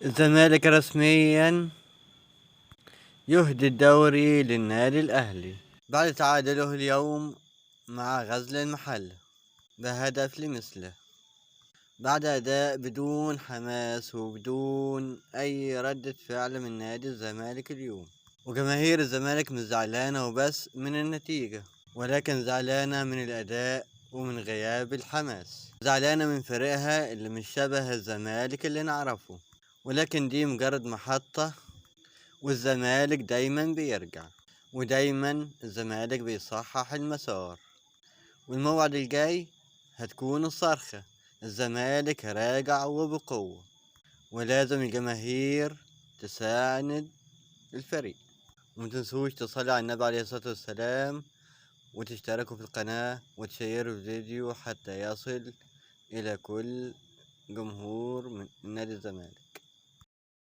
الزمالك رسميا يهدي الدوري للنادي الأهلي بعد تعادله اليوم مع غزل المحلة بهدف لمثله، بعد أداء بدون حماس وبدون أي ردة فعل من نادي الزمالك اليوم. وجماهير الزمالك مش زعلانة وبس من النتيجة، ولكن زعلانة من الأداء ومن غياب الحماس، زعلانة من فريقها اللي مش شبه الزمالك اللي نعرفه، ولكن دي مجرد محطة والزمالك دايما بيرجع، ودايما الزمالك بيصحح المسار، والموعد الجاي هتكون الصرخة. الزمالك راجع وبقوة، ولازم الجماهير تساند الفريق. ومتنسوش تصلي على النبي عليه الصلاة والسلام، وتشتركوا في القناة وتشيروا الفيديو حتى يصل إلى كل جمهور من نادي الزمالك.